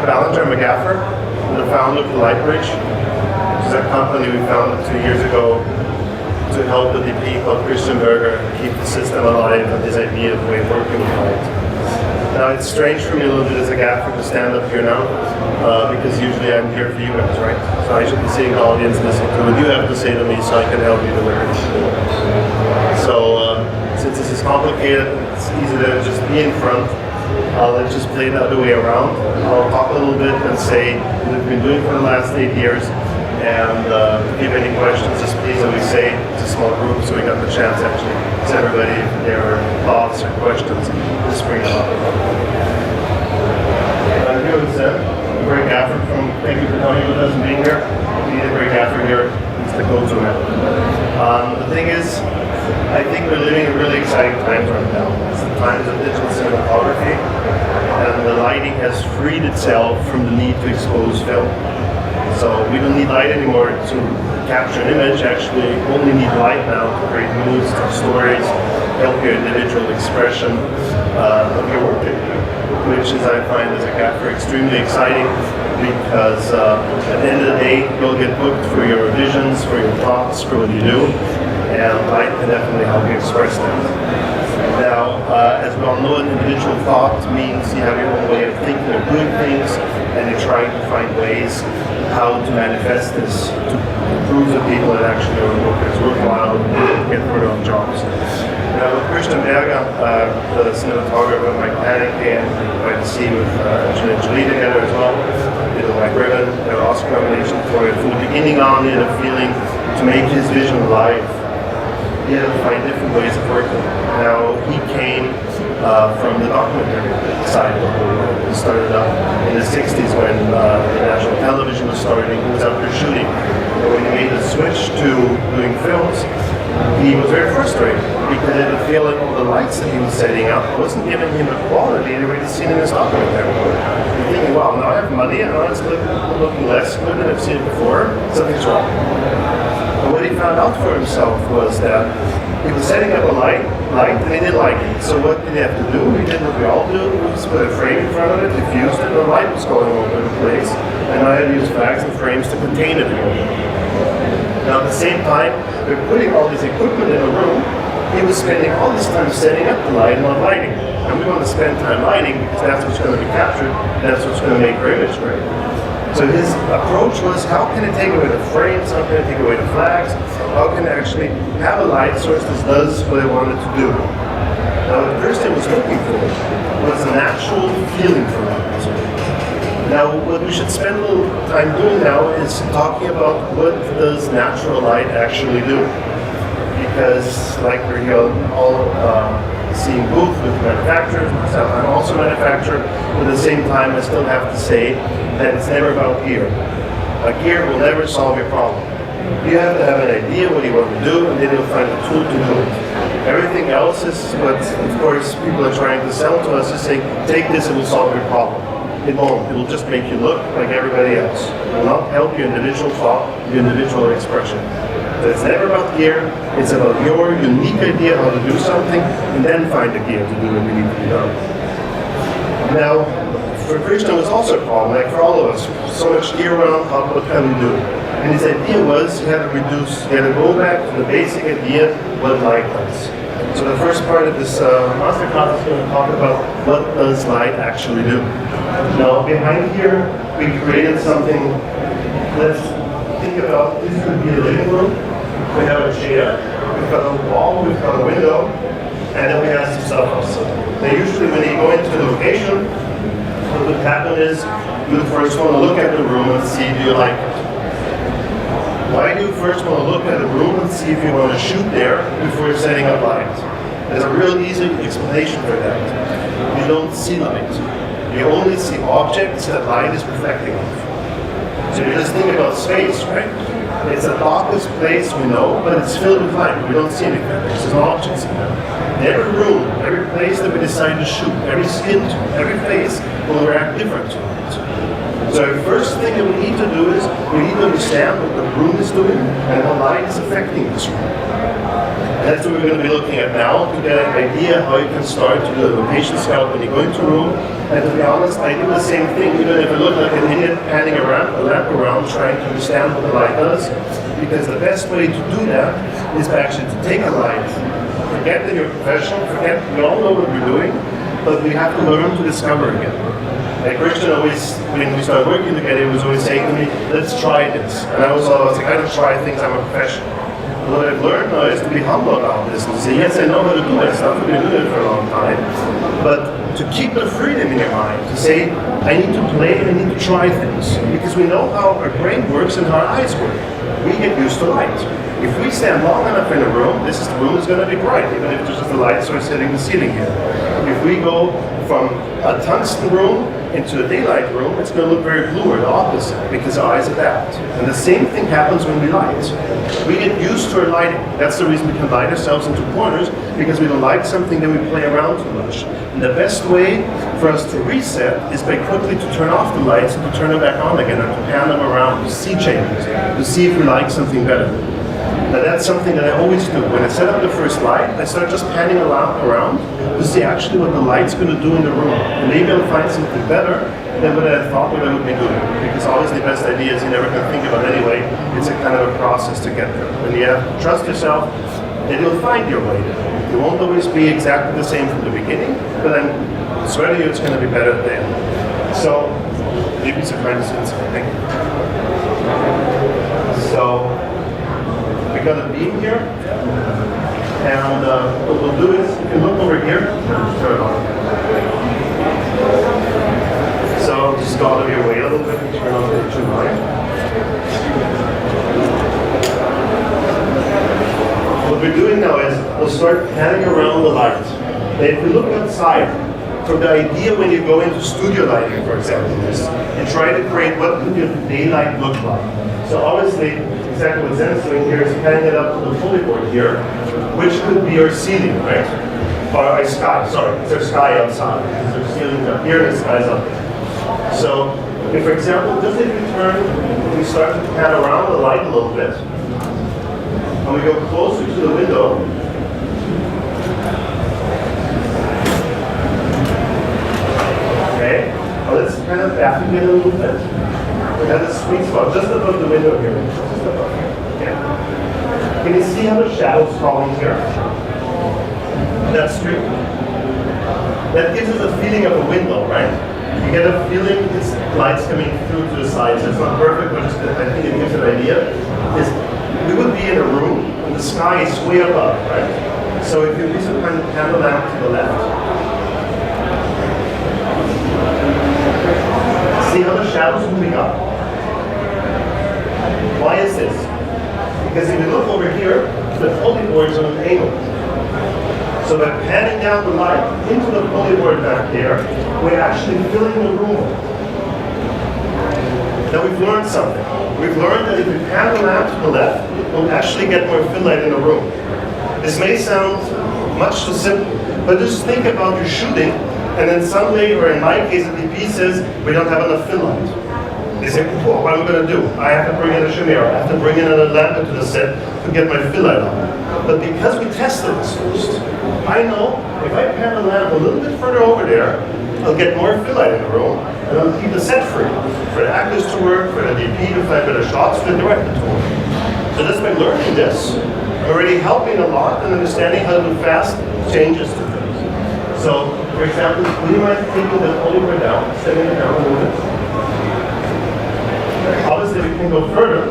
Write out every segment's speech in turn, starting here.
Ballinger, I'm a gaffer. I'm the founder of the Light Bridge, which is a company we founded 2 years ago to help the DP called Christian Berger keep the system alive and his idea of the way of working with light. Now it's strange for me a little bit as a gaffer to stand up here now, because usually I'm here for you guys, right? So I should be seeing the audience, listening to what you have to say to me so I can help you deliver it. So since this is complicated, it's easy to just be in front. Let's just play it the other way around. I'll talk a little bit and say what we've been doing for the last 8 years. And if you have any questions, just please always say it's a small group, so we got the chance actually to everybody if there are thoughts or questions, just bring them up. Here is a great gaffer from, thank you for coming with us and being here. We need a great gaffer here. It's the go-to man. The thing is, I think we're living in really exciting times right now. It's the times of digital cinematography, and the lighting has freed itself from the need to expose film. So we don't need light anymore to capture an image. Actually, only need light now to create moods, stories, help your individual expression of your work, which is, I find, as a gaffer, extremely exciting because at the end of the day, you'll get booked for your visions, for your thoughts, for what you do, and light can definitely help you express that. Now, as we all know, an individual thought means you have your own way of thinking of doing things, and you're trying to find ways how to manifest this to prove to people that actually your work is worthwhile and get further on jobs. Now, with Christian Berger, the cinematographer of Mike Panic, and quite to see with Angelina Jolie together as well, did a White Ribbon, their Oscar nomination for it. From the beginning on, he had a feeling to make his vision alive. He had to find different ways of working. Now, he came from the documentary side of the whole world. He started up in the 60s when the national television was starting. He was out there shooting. And when he made the switch to doing films, he was very frustrated because he had a feeling all the lights that he was setting up wasn't giving him the quality that we'd seen in his documentary. He's thinking, wow, now I have money and now it's looking less good than I've seen it before. Something's wrong. But what he found out for himself was that he was setting up a light and he didn't like it. So what did he have to do? He did what we all do. He just put a frame in front of it, diffused it, and the light was going all over the place. And I had to use fags and frames to contain it. Now at the same time, we're putting all this equipment in a room. He was spending all this time setting up the light and not lighting. And we want to spend time lighting because that's what's going to be captured, and that's what's going to make our image great. So his approach was, how can I take away the frames, how can I take away the flags, how can I actually have a light source that does what I wanted to do. Now what Christian was looking for was a natural feeling for light. Now what we should spend a little time doing now is talking about what does natural light actually do. Because like we're here all seeing both with manufacturers, myself, I'm also a manufacturer, but at the same time I still have to say that it's never about gear. A gear will never solve your problem. You have to have an idea what you want to do, and then you'll find a tool to do it. Everything else is what, of course, people are trying to sell to us, is saying, take this, it will solve your problem. It won't. It will just make you look like everybody else. It will not help your individual thought, your individual expression. So it's never about gear, it's about your unique idea how to do something, and then find the gear to do what we need to be done. Now, for Christian, it was also a problem, like for all of us. So much gear around, what can we do? And his idea was he had to go back to the basic idea what light does. So the first part of this Masterclass is going to talk about what does light actually do. Now, behind here, we created something. Let's think about, this could be a living room. We have a chair, we've got a wall, we've got a window, and then we have some stuff outside. Now usually when you go into the location, what would happen is you would first want to look at the room and see do you like it. Why do you first want to look at the room and see if you want to shoot there before you're setting up light? There's a real easy explanation for that. You don't see light. You only see objects that light is reflecting off. So you just think about space, right? It's the darkest place we know, but it's filled with light. We don't see anything. There's no objects in there. In every room, every place that we decide to shoot, every skin tone, every face will react different to it. So the first thing that we need to do is we need to understand what the room is doing and how light is affecting this room. And that's what we're going to be looking at now, to get an idea how you can start to do a location scout when you go into a room. And to be honest, I do the same thing, even if I look like an idiot panning around, a lamp around, trying to understand what the light does. Because the best way to do that is actually to take a light, forget that you're professional, forget we all know what we're doing, but we have to learn to discover again. Like Christian always, when we started working together, he was always saying to me, let's try this. And I was like, I don't try things, I'm a professional. What I've learned now is to be humble about this and say, yes, I know how to do it stuff, I've been doing it for a long time, but to keep the freedom in your mind, to say, I need to play and I need to try things. Because we know how our brain works and how our eyes work. We get used to light. If we stand long enough in a room, the room is going to be bright, even if it's just the lights are sitting in the ceiling here. If we go from a tungsten room into a daylight room, it's going to look very blue or the opposite, because our eyes adapt. And the same thing happens when we light. We get used to our lighting. That's the reason we can light ourselves into corners, because we don't like something, then we play around too much. And the best way for us to reset is by quickly to turn off the lights and to turn them back on again, and to pan them around, to see changes, to see if we like something better. Now that's something that I always do. When I set up the first light, I start just panning a lamp around to see actually what the light's going to do in the room. And maybe I'll find something better than what I thought what I would be doing. Because always the best ideas you never can think about anyway. It's a kind of a process to get there. When you have to trust yourself, then you'll find your way there. It won't always be exactly the same from the beginning, but I'm swearing you it's going to be better at the end. So, maybe some kind of sense, I think. So, we got a beam here, and what we'll do is, if you look over here, turn it on. So just go out of your way a little bit and turn on the 2 line. What we're doing now is, we'll start panning around the light. Now if you look outside, so the idea when you go into studio lighting, for example, is you try to create what could your daylight look like. So obviously, exactly what Zen's doing here is panning it up to the pulley board here, which could be our ceiling, right? Or our sky, sorry, it's our sky outside. It's our ceiling up here and the sky's up there. So, if for example, just if we start to pan around the light a little bit, and we go closer to the window, okay, well, let's kind of back again a little bit. We have this sweet spot just above the window here. Just above here. Okay. Can you see how the shadow's falling here? That's true. That gives us a feeling of a window, right? You get a feeling it's lights coming through to the sides. It's not perfect, but I think it gives an idea. We would be in a room and the sky is way above, right? So if you use a kind of candle lamp to the left, see how the shadow's moving up? Why is this? Because if you look over here, the pulley board is on an angle. So by panning down the light into the pulley board back there, we're actually filling the room. Now we've learned something. We've learned that if we pan the lamp to the left, we'll actually get more fill light in the room. This may sound much too simple, but just think about your shooting, and then someday, or in my case, the DP says, we don't have enough fill light. They say, well, what am I going to do? I have to bring in a chimera, I have to bring in a lamp into the set to get my fill light on. But because we tested this first, I know if I pan the lamp a little bit further over there, I'll get more fill light in the room, and I'll keep the set free. For the actors to work, for the DP to find better shots, for the director to work. So just by learning this, I'm already helping a lot and understanding how to do fast changes to things. So, for example, would you mind taking the pulley board down, setting it down a little bit? Obviously, we can go further.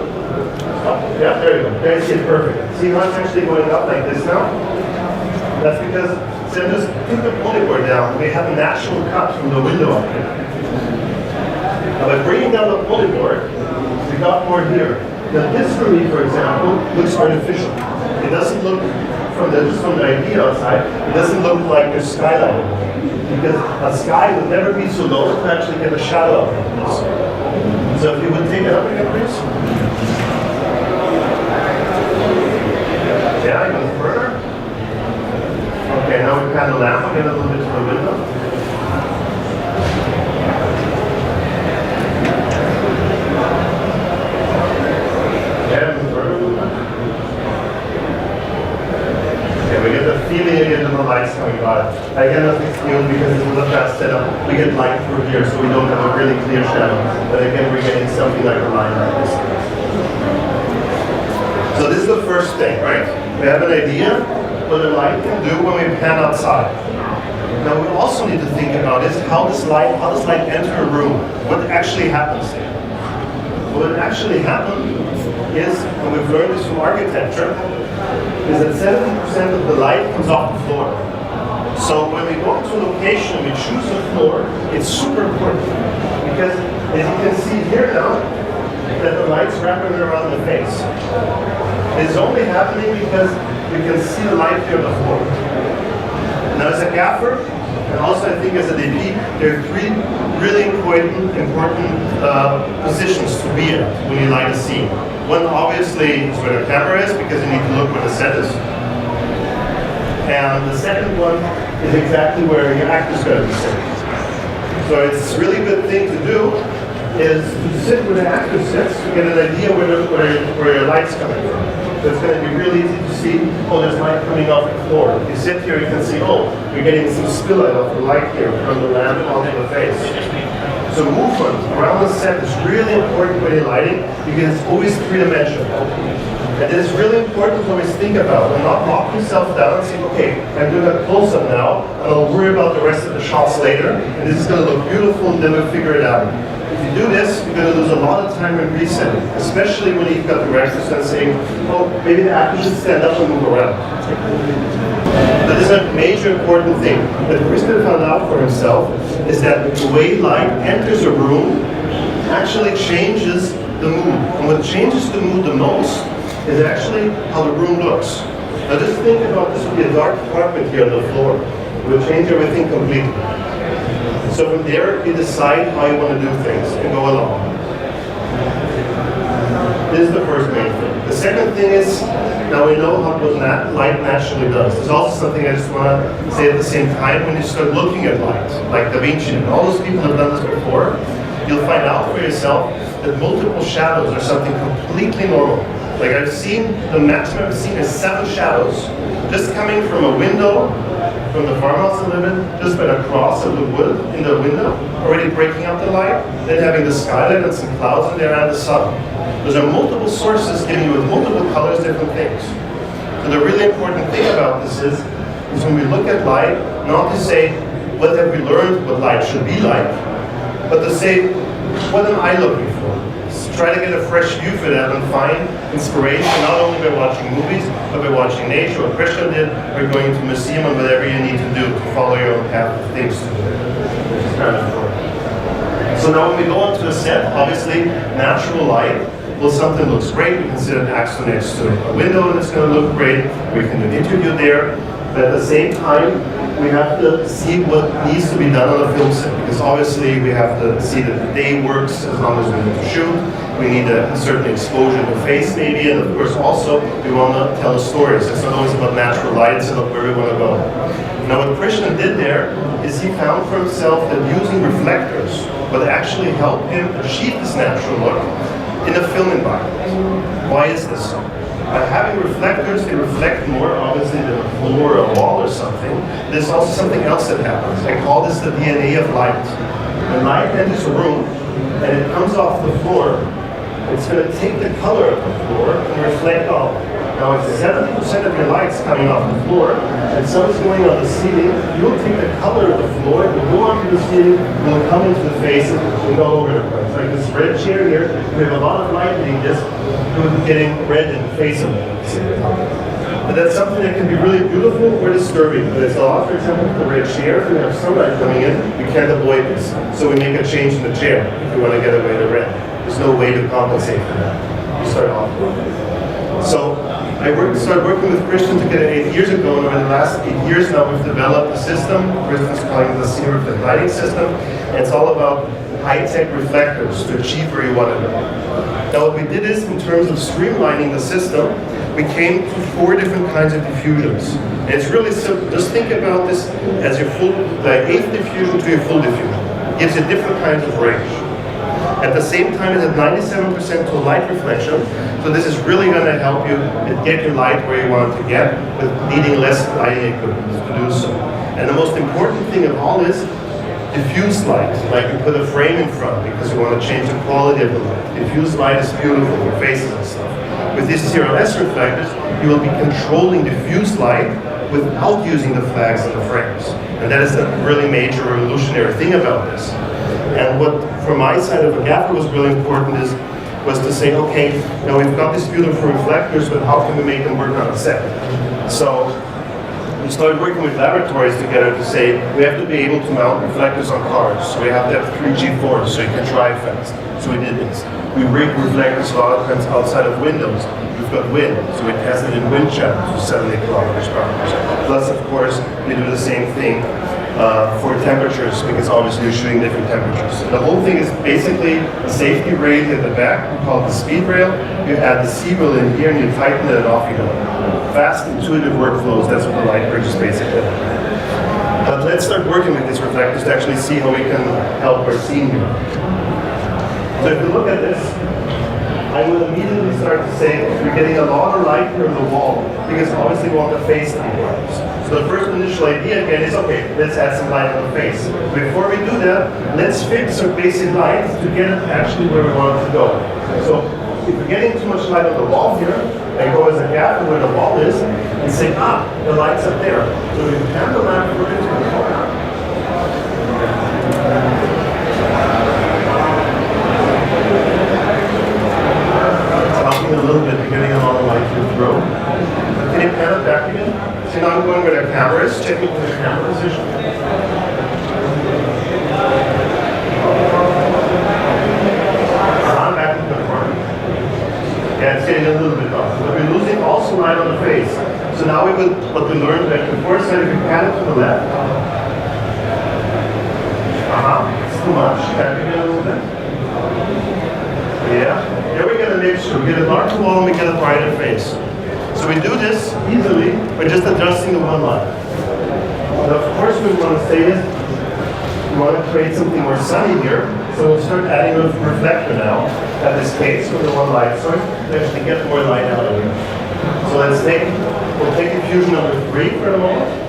Oh, yeah, there you go. There you see it perfect. See how it's actually going up like this now? That's because, so just took the pulley board down. We have a natural cut from the window up here. Now, by bringing down the pulley board, we got more here. Now, this for me, for example, looks artificial. It doesn't look, just from the idea outside, it doesn't look like there's skylight. Because a sky would never be so low to actually get a shadow out of this. So if you would take it up again, please. Yeah, even further. Okay, now we pan the lamp again a little bit to the window. Yeah, even further. lights coming by. Again, nothing's new because this is a fast setup. We get light through here, so we don't have a really clear shadow. But again, we're getting something like a line like this. So this is the first thing, right? We have an idea what the light can do when we pan outside. Now we also need to think about is how does light enter a room? What actually happens here? What actually happens is, and we've learned this from architecture, is that 70% of the light comes off the floor. So when we go to a location, we choose a floor, it's super important. Because as you can see here now, that the light's wrapping around the face. It's only happening because we can see the light here on the floor. Now as a gaffer, and also I think as a DP, there are three really important positions to be at when you light a scene. One obviously is where the camera is, because you need to look where the set is. And the second one is exactly where your actor's going to be sitting. So it's a really good thing to do is to sit where the actor sits to get an idea where your light's coming from. So it's going to be really easy to see, oh, there's light coming off the floor. If you sit here, you can see, oh, you're getting some spillage of the light here from the lamp onto the face. So movement around the set is really important when you're lighting because it's always three-dimensional. And it is really important to always think about and not lock yourself down and say, okay, I'm doing a close-up now, and I'll worry about the rest of the shots later, and this is going to look beautiful, and then we'll figure it out. If you do this, you're going to lose a lot of time in resetting, especially when you've got directors that saying, oh, maybe the actor should stand up and move around. But this is a major important thing that Kristen found out for himself, is that the way light enters a room actually changes the mood. And what changes the mood the most is actually how the room looks. Now just think about this would be a dark carpet here on the floor. It will change everything completely. So from there, you decide how you want to do things and go along. This is the first main thing. The second thing is, now we know what light naturally does. There's also something I just want to say at the same time. When you start looking at light, like Da Vinci, and all those people have done this before, you'll find out for yourself that multiple shadows are something completely normal. Like I've seen, the maximum I've seen is 7 shadows just coming from a window, from the farmhouse I live in, just by the cross of the wood in the window, already breaking up the light, then having the skylight and some clouds in there and the sun. Those are multiple sources giving you with multiple colors different things. So the really important thing about this is when we look at light, not to say, what have we learned what light should be like, but to say, what am I looking for? Try to get a fresh view for that and find inspiration not only by watching movies, but by watching nature, what Christian did, or going to a museum and whatever you need to do to follow your own path of things to do. Which is kind of important. So now when we go onto a set, obviously natural light, well, something looks great, we can sit an actor next to a window and it's going to look great, we can do an interview there, but at the same time, we have to see what needs to be done on a film set, because obviously we have to see that the day works as long as we need to shoot. We need a certain exposure in the face maybe, and of course also we want to tell stories. It's not always about natural light, it's about where we want to go. Now what Krishna did there is he found for himself that using reflectors would actually help him achieve this natural look in a film environment. Why is this so? By having reflectors, they reflect more obviously than a floor or a wall or something. There's also something else that happens. I call this the DNA of light. When light enters a room and it comes off the floor, it's going to take the color of the floor and reflect off. Now if 70% of your light's coming off the floor and some is going on the ceiling, you'll take the color of the floor, it will go onto the ceiling, it will come into the face and go over the place. Like this red chair here, we have a lot of light being just getting red in the face of it. But that's something that can be really beautiful or disturbing. But it's a lot, for example, with the red chair, if we have sunlight coming in, we can't avoid this. So we make a change in the chair if we want to get away the red. There's no way to compensate for that. You start off with it. So I started working with Christian together 8 years ago, and over the last 8 years now we've developed a system. Christian's calling it the senior reflective lighting system, and it's all about high-tech reflectors to achieve where you want to go. Now what we did is, in terms of streamlining the system, we came to 4 different kinds of diffusions. And it's really simple. Just think about this as your full, the 8th diffusion to your full diffusion. It gives you different kinds of range. At the same time, it had 97% to light reflection. So this is really going to help you get your light where you want it to get with needing less lighting equipment to do so. And the most important thing of all is diffuse light. Like you put a frame in front because you want to change the quality of the light. Diffuse light is beautiful for faces and stuff. With these CRLS reflectors, you will be controlling diffuse light without using the flags and the frames. And that is a really major revolutionary thing about this. And what, from my side of a gaffer, was really important was to say, okay, now we've got these beautiful reflectors, but how can we make them work on a set? So we started working with laboratories together to say we have to be able to mount reflectors on cars. So we have to have 3G4 so you can drive fast. So we did this. We rig reflectors a lot of times outside of windows. We've got wind, so we tested in wind channels to 70 kilometers per hour. Plus, of course, we do the same thing for temperatures, because obviously you're shooting different temperatures. The whole thing is basically a safety rail at the back, we call it the speed rail. You add the C rail in here and you tighten it and off you go. Fast, intuitive workflows, that's what the light bridge is basically. But let's start working with these reflectors to actually see how we can help our scene here. So if you look at this, I will immediately start to say we're getting a lot of light here on the wall, because obviously we want the face to be bright. So the first initial idea again is, okay, let's add some light on the face. Before we do that, let's fix our basic light to get it actually where we want it to go. So if we're getting too much light on the wall here, I go as a gap where the wall is, and say, the light's up there. So we pan the lamp further to the corner. A little bit, getting a lot of light through the throat. Can you pan it back again? So now I'm going where the camera is, checking for the camera position. Back into the corner. Yeah, it's getting a little bit off. But we're losing also light on the face. So now we will, what we learned back before, said if you pan it to the left. It's too much. Pan it again a little bit. Yeah. Here we get a mixture. We get a darker wall and we get a brighter face. So we do this easily by just adjusting the one light. Now, of course, we want to say is we want to create something more sunny here. So we'll start adding a reflector now, at this case, with the one light source, to actually get more light out of here. So we'll take diffusion number 3 for a moment.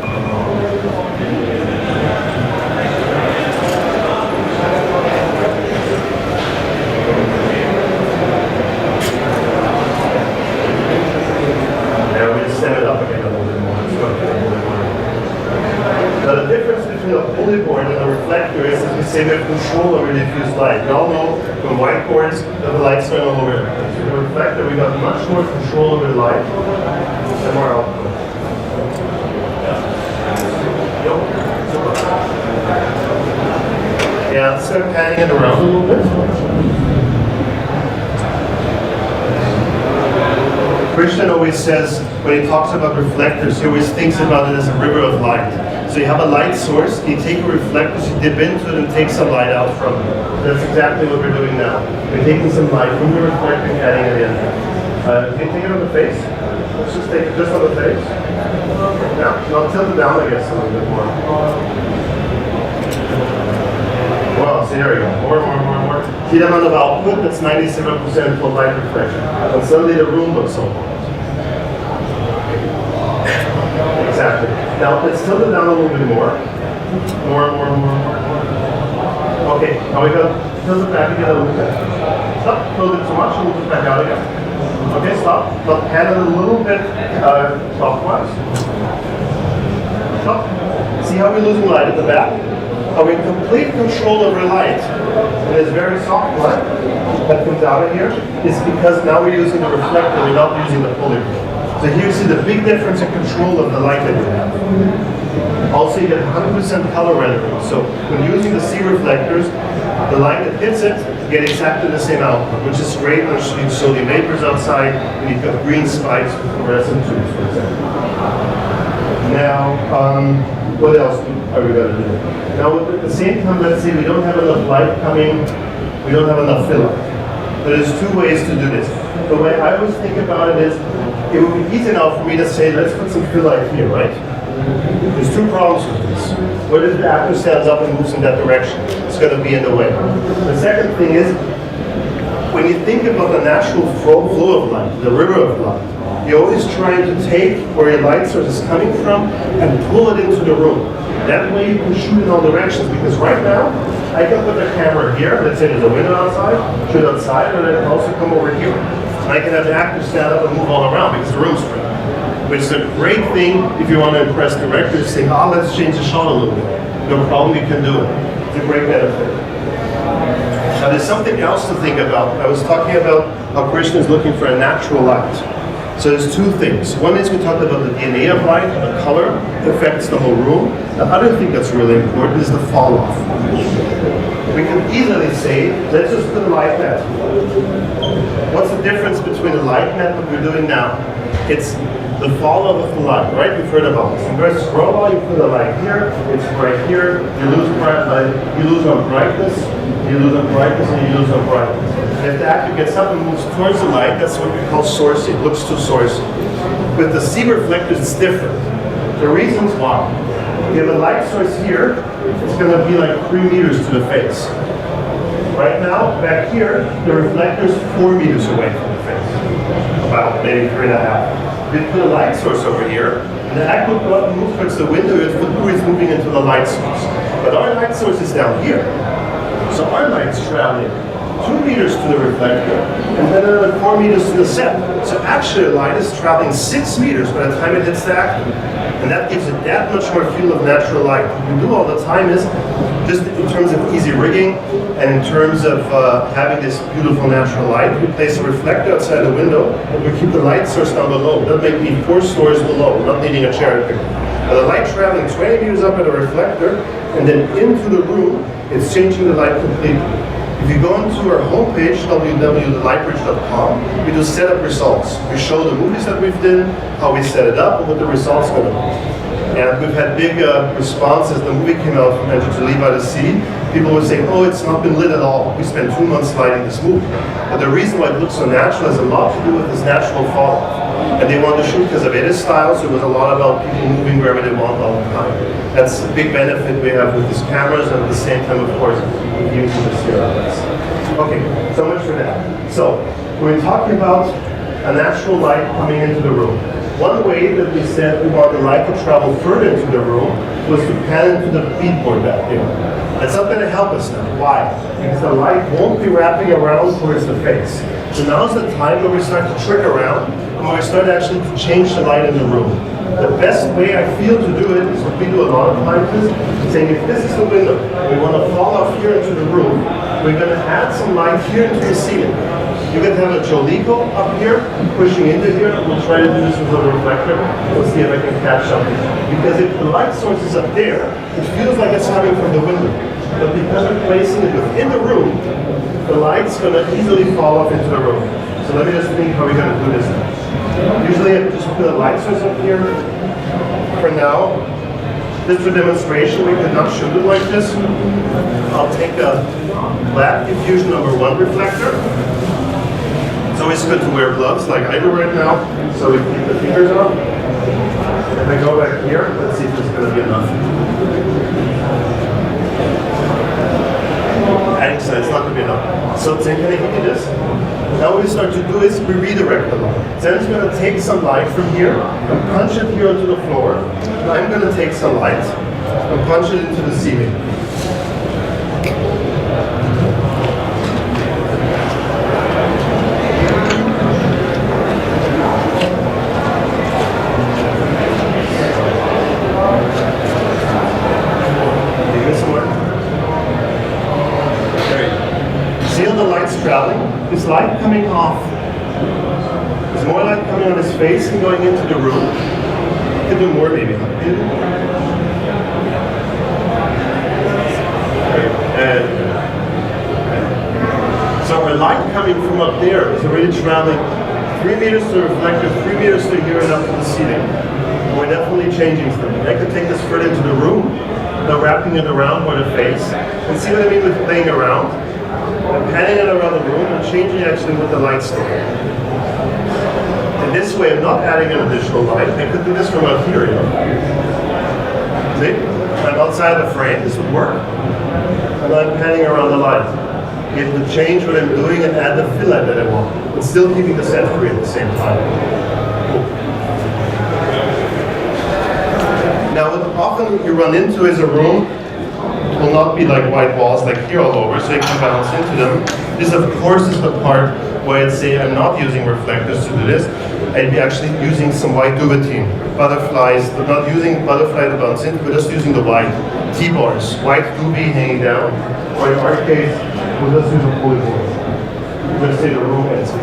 Set it up again a little bit more. Now the difference between a pulley board and a reflector is that we say we have control over diffuse light. We all know from whiteboards that the light's going all over. So the reflector, we got much more control over the light and more output. Yeah, let's start panning it around a little bit. Christian always says, when he talks about reflectors, he always thinks about it as a river of light. So you have a light source, you take a reflector, you dip into it and take some light out from it. That's exactly what we're doing now. We're taking some light from the reflector and adding it in. Can you take it on the face? Let's just take it just on the face. Now, I'll tilt it down, I guess, a little bit more. Well, so here we go. More. See the amount of output? That's 97% for light reflection. And suddenly the room looks so bright. Exactly. Now let's tilt it down a little bit more. More. Okay, now we got to tilt it back again a little bit. Stop, a little bit too much, and we'll put it back out again. Okay, stop. Now pan it a little bit clockwise. Stop. See how we're losing light at the back? How we have complete control over light, and this very soft light that comes out of here is because now we're using the reflector, we're not using the pulley. So here you see the big difference in control of the light that we have. Also, you get 100% color rendering. So when using the C reflectors, the light that hits it get exactly the same output, which is great when you show the vapors outside and you've got green spikes with fluorescent tubes, for example. Now, what else are we going to do? Now, at the same time, let's say we don't have enough light coming, we don't have enough fill-up. There's two ways to do this. The way I always think about it is, it would be easy now for me to say, let's put some fill light here, right? There's two problems with this. What if the actor stands up and moves in that direction? It's going to be in the way. The second thing is, when you think about the natural flow of light, the river of light, you're always trying to take where your light source is coming from and pull it into the room. That way you can shoot in all directions, because right now, I can put the camera here, let's say there's a window outside, shoot outside, and then I can also come over here. And I can have the actor stand up and move all around because the room's free. Which is a great thing if you want to impress directors, saying, let's change the shot a little bit. No problem, you can do it. It's a great benefit. Now there's something else to think about. I was talking about how Krishna is looking for a natural light. So there's two things. One is we talked about the DNA of light, the color affects the whole room. The other thing that's really important is the fall off. We can easily say, let's just put a light net. What's the difference between a light net and what we're doing now? It's the fall off of the light, right? We've heard about this. You press scroll bar, you put the light here, it's right here, you lose bright light, you lose on brightness, you lose on brightness, and you lose on brightness. And if the actor gets up and moves towards the light, that's what we call sourcing. It looks too sourcey. With the C reflectors, it's different. The reasons why. You have a light source here, it's going to be like 3 meters to the face. Right now, back here, the reflector's 4 meters away from the face. About maybe 3.5. We put a light source over here, and the actor will go up and move towards the window if the blue is moving into the light source. But our light source is down here. So our light's traveling 2 meters to the reflector, and then another 4 meters to the set. So actually the light is traveling 6 meters by the time it hits the actor. And that gives it that much more feel of natural light. What we do all the time is, just in terms of easy rigging, and in terms of having this beautiful natural light, we place a reflector outside the window, and we keep the light source down below. That may be 4 stories below, not needing a cherry picker. But the light traveling 20 meters up at the reflector, and then into the room, it's changing the light completely. If you go into our homepage, www.lightbridge.com, we do setup results. We show the movies that we've done, how we set it up, and what the results are going to be. And we've had big responses. The movie came out from Enter to Leave by the Sea. People were saying, it's not been lit at all. We spent 2 months lighting this movie. But the reason why it looks so natural has a lot to do with this natural fall. And they wanted to shoot because of edit style, so it was a lot about people moving wherever they want all the time. That's a big benefit we have with these cameras, and at the same time, of course, using the CRLs. Okay, so much for that. So, we're talking about a natural light coming into the room. One way that we said we want the light to travel further into the room was to pan into the beadboard back here. That's not going to help us now. Why? Because the light won't be wrapping around towards the face. So now's the time where we start to trick around, and where we start actually to change the light in the room. The best way I feel to do it is what we do a lot of times is saying, if this is the window, we want to fall off here into the room, we're going to add some light here into the ceiling. You can have a Jolico up here, pushing into here. We'll try to do this with a reflector. We'll see if I can catch something. Because if the light source is up there, it feels like it's coming from the window. But because we're placing it within the room, the light's going to easily fall off into the room. So let me just think how we're going to do this now. Usually I just put a light source up here. For now, just for demonstration, we could not shoot it like this. I'll take a black diffusion #1 reflector. It's always good to wear gloves like I do right now, so we keep the fingers on. If I go back here, let's see if this is going to be enough. I think so, it's not going to be enough. So can I give you this? Now what we start to do is we redirect the light. Then it's going to take some light from here and punch it here onto the floor. And I'm going to take some light and punch it into the ceiling. Is light coming off? There's more light coming on his face and going into the room. You can do more maybe. So our light coming from up there is already traveling 3 meters to the reflector, 3 meters to here and up to the ceiling. And we're definitely changing something. I could take this further into the room, now wrapping it around for the face, and see what I mean with playing around. I'm panning it around the room and changing actually with the light stick. And this way I'm not adding an additional light. I could do this from up here, you know. See? I'm outside the frame, this would work. And I'm panning around the light. It would change what I'm doing and add the fill light that I want, but still keeping the set free at the same time. Cool. Now, what often you run into is a room will not be like white walls like here all over, so you can bounce into them. This, of course, is the part where I'd say I'm not using reflectors to do this. I'd be actually using some white duvetine, butterflies, but not using butterfly to bounce into, but just using the white T-bars, white duvet hanging down, or in our case, we'll just use a pulley board. Let's say the room ends here.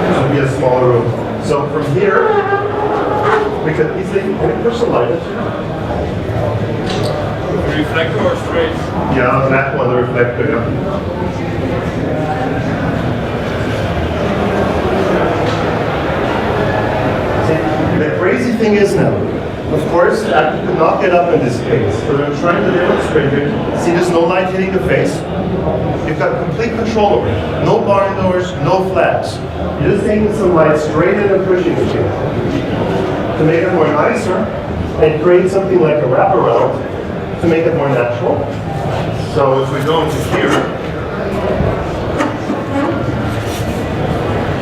This would be a smaller room. So from here, we could easily personalize it. The reflector or straight? Yeah, that one, the reflector, yeah. See, the crazy thing is now, of course, I could not get up in this case, but I'm trying to demonstrate here. See, there's no light hitting the face. You've got complete control over it. No barn doors, no flaps. You're just taking some light straight in and pushing it here. To make it more nicer, and create something like a wraparound to make it more natural. So if we go into here,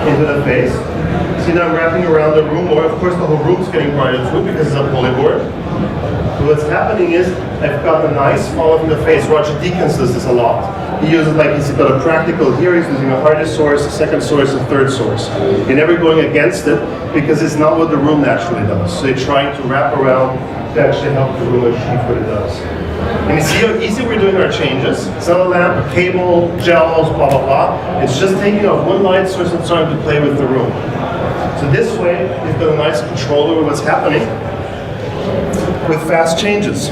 into the face, see now I'm wrapping around the room, or of course the whole room's getting brighter too because it's a pulley board. So what's happening is I've got a nice fall from the face. Roger Deakins does this a lot. He uses like he's got a practical here, he's using a hardest source, a second source, a third source. You're never going against it because it's not what the room naturally does. So you're trying to wrap around to actually help the room achieve what it does. And you see how easy we're doing our changes? It's not a lamp, a cable, gels, blah, blah, blah. It's just taking off one light source and starting to play with the room. So this way, you've got a nice control over what's happening with fast changes.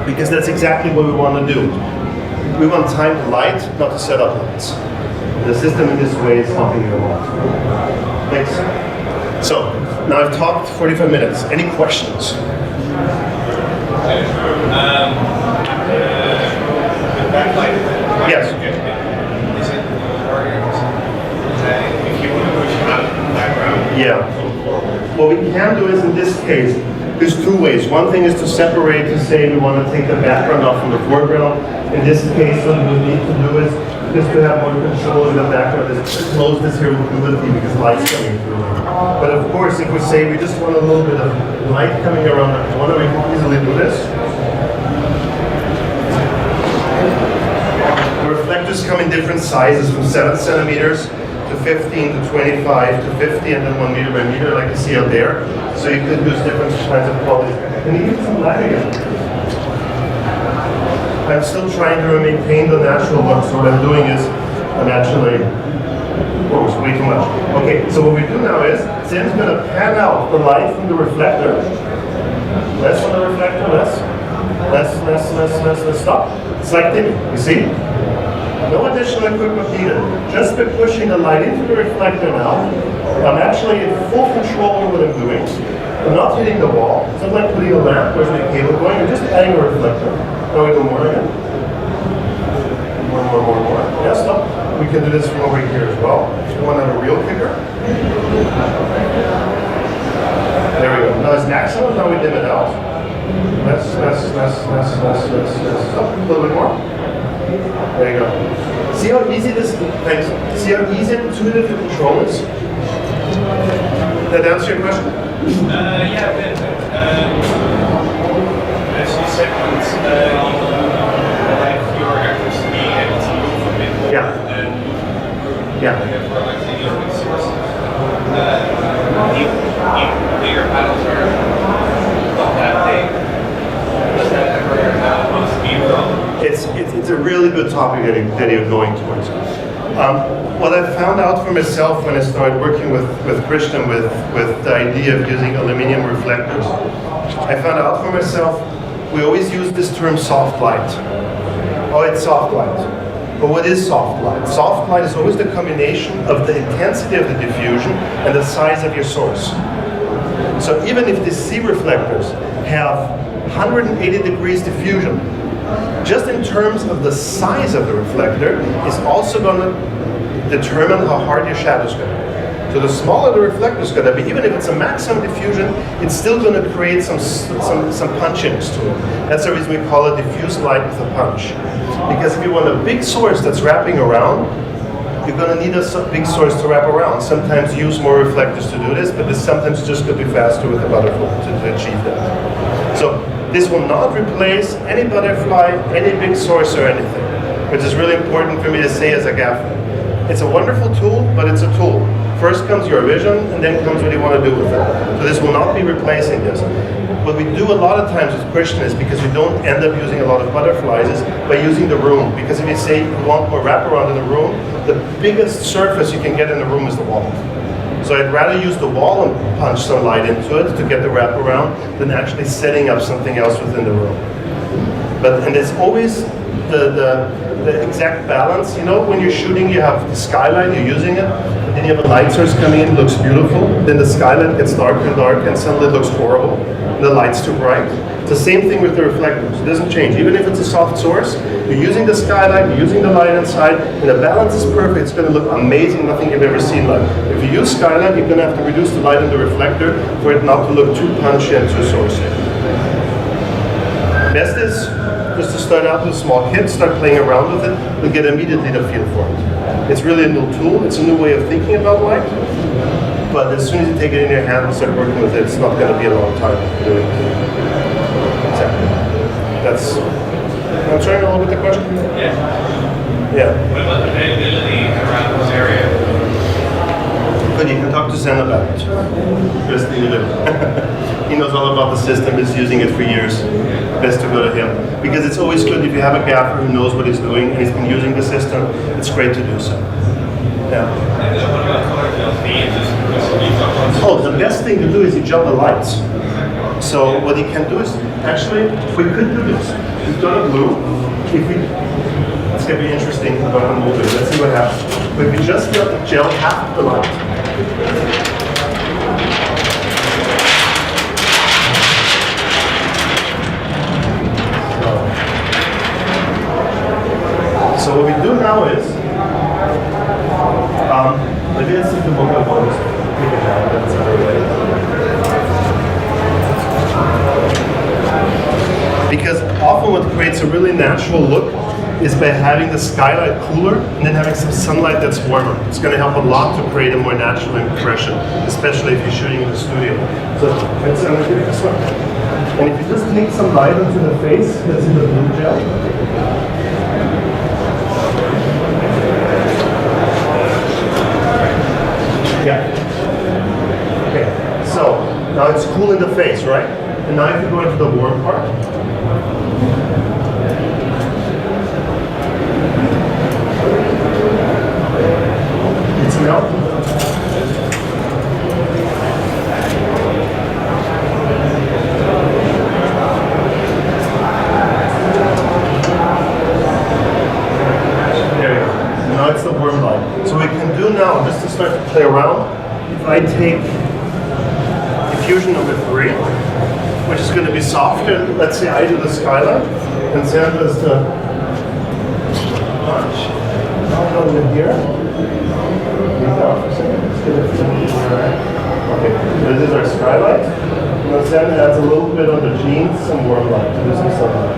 Because that's exactly what we want to do. We want time to light, not to set up lights. The system in this way is helping you a lot. Thanks. So, now I've talked 45 minutes. Any questions? Yes. If you want to push out the background. Yeah. What we can do is in this case, there's two ways. One thing is to separate, to say we want to take the background off from the foreground. In this case, what we need to do is just to have more control in the background is to close this here with fluidity because light's coming through. But of course, if we say we just want a little bit of light coming around the corner, we can easily do this. The reflectors come in different sizes from 7 centimeters to 15 to 25 to 50 and then 1 meter by meter like you see out there. So you could use different kinds of qualities. Can you use some light again? I'm still trying to maintain the natural look, so what I'm doing is I'm actually, oh, it's way too much. Okay, so what we do now is, Sam's going to pan out the light from the reflector. Less on the reflector, less, stop. It's like dimming, you see? No additional equipment needed. Just by pushing the light into the reflector now, I'm actually in full control over what I'm doing. I'm not hitting the wall. It's not like putting a lamp or a cable going. I'm just adding a reflector. Now we do more again. More. Yeah, stop. We can do this from over here as well. If you want to have a real kicker. There we go. Now it's maximum. Now we dim it out. Less. Stop. A little bit more. There you go. See how easy this is? Thanks. See how easy and intuitive the control is? Did that answer your question? Yeah, a bit. As you said, like your actors being able to move a bit more than for like the input source. Bigger panels are not that big. Does that ever most be a problem? It's a really good topic that you're going towards. What I found out for myself when I started working with Christian with the idea of using aluminum reflectors, I found out for myself we always use this term soft light. Oh, it's soft light. But what is soft light? Soft light is always the combination of the intensity of the diffusion and the size of your source. So even if the C reflectors have 180 degrees diffusion, just in terms of the size of the reflector is also going to determine how hard your shadow is going to be. So the smaller the reflector is going to be, even if it's a maximum diffusion, it's still going to create some punchiness to it. That's the reason we call it diffuse light with a punch. Because if you want a big source that's wrapping around, you're going to need a big source to wrap around. Sometimes use more reflectors to do this, but this sometimes just could be faster with a butterfly to achieve that. So this will not replace any butterfly, any big source or anything, which is really important for me to say as a gaffer. It's a wonderful tool, but it's a tool. First comes your vision, and then comes what you want to do with it. So this will not be replacing this. What we do a lot of times with Christian is, because we don't end up using a lot of butterflies, is by using the room. Because if you say you want more wraparound in the room, the biggest surface you can get in the room is the wall. So I'd rather use the wall and punch some light into it to get the wraparound than actually setting up something else within the room. And it's always the exact balance. You know, when you're shooting, you have the skylight, you're using it, and then you have a light source coming in, it looks beautiful, then the skylight gets darker and darker, and suddenly it looks horrible, and the light's too bright. It's the same thing with the reflectors. It doesn't change. Even if it's a soft source, you're using the skylight, you're using the light inside, and the balance is perfect. It's going to look amazing, nothing you've ever seen like. If you use skylight, you're going to have to reduce the light in the reflector for it not to look too punchy and too sourcey. Best is just to start out with small kids, start playing around with it, you'll get immediately the feel for it. It's really a new tool, it's a new way of thinking about light, but as soon as you take it in your hand and start working with it, it's not going to be a long time doing it. Exactly. That's, I'm trying a little bit the question? Yeah. Yeah. What about the availability around this area? But you can talk to Zen about it. Best thing to do. He knows all about the system, he's using it for years. Best to go to him. Because it's always good if you have a gaffer who knows what he's doing and he's been using the system, it's great to do so. Yeah. What about color field speed? Oh, the best thing to do is you gel the lights. So what he can do is, actually, we could do this. We've done a blue. It's going to be interesting about the movie. Let's see what happens. But if we just gel half of the light. So what we do now is, maybe let's see the book of bonus. Take it down, that's another way. Because often what creates a really natural look is by having the skylight cooler and then having some sunlight that's warmer. It's going to help a lot to create a more natural impression, especially if you're shooting in the studio. So let's give it this one. And if you just take some light onto the face, let's see the blue gel. Yeah. Okay, so now it's cool in the face, right? And now if you go into the warm part, it's melting. There you go. Now it's the warm light. So we can do now, just to start to play around, if I take diffusion number 3, which is going to be softer, let's say I do the skylight, and Sam does the punch. I'll go in here. Okay, this is our skylight. Now Sam adds a little bit on the jeans, some warm light to do some sunlight.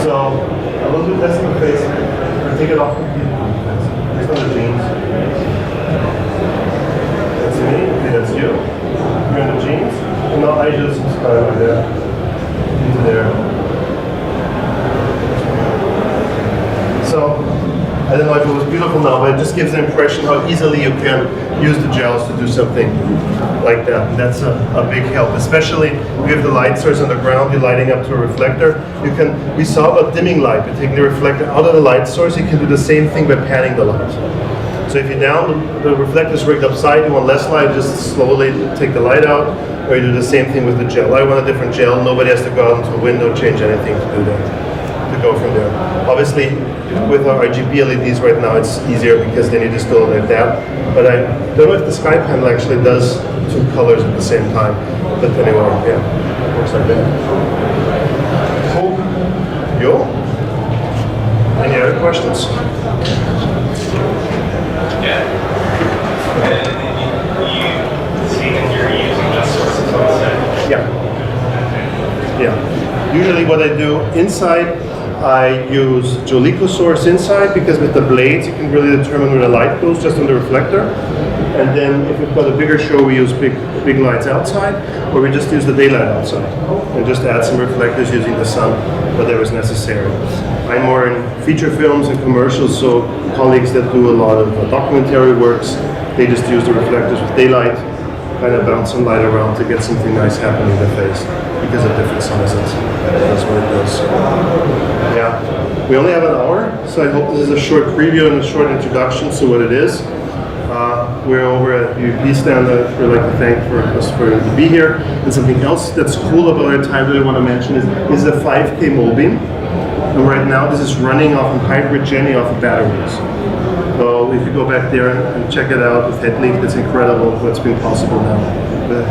So, a little bit less in the face. Take it off completely. Just on the jeans. That's me. Okay, that's you. You're in the jeans. And now I just skylight there. Into there. So, I don't know if it was beautiful now, but it just gives an impression how easily you can use the gels to do something like that. And that's a big help, especially if you have the light source on the ground, you're lighting up to a reflector. We saw about dimming light, by taking the reflector out of the light source, you can do the same thing by panning the light. So if you're down, the reflector's rigged upside, you want less light, just slowly take the light out, or you do the same thing with the gel. I want a different gel, nobody has to go out into a window, change anything to do that, to go from there. Obviously, with our RGB LEDs right now, it's easier because then you just go like that. But I don't know if the sky panel actually does 2 colors at the same time. But anyway, yeah, it works like that. Cool. Yo? Any other questions? Yeah. And you see that you're using just sources on set. Yeah. Yeah. Usually what I do inside, I use Jolico source inside because with the blades you can really determine where the light goes just on the reflector. And then if we've got a bigger show, we use big lights outside, or we just use the daylight outside and just add some reflectors using the sun, whatever is necessary. I'm more in feature films and commercials, so colleagues that do a lot of documentary works, they just use the reflectors with daylight, kind of bounce some light around to get something nice happening in the face because of different sizes. That's what it does. Yeah. We only have an hour, so I hope this is a short preview and a short introduction to what it is. We're over at UP stand that we'd like to thank for us for to be here. And something else that's cool about our time that I want to mention is a 5K Mobeam. And right now this is running off of hybrid Jenny off of batteries. So if you go back there and check it out with headleaf, that's incredible what's been possible now.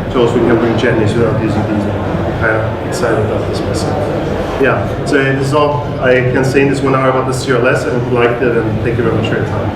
It shows we can bring Jennys without using diesel. I'm kind of excited about this myself. Yeah, so this is all I can say in this 1 hour about the CRLS. I hope you liked it, and thank you very much for your time.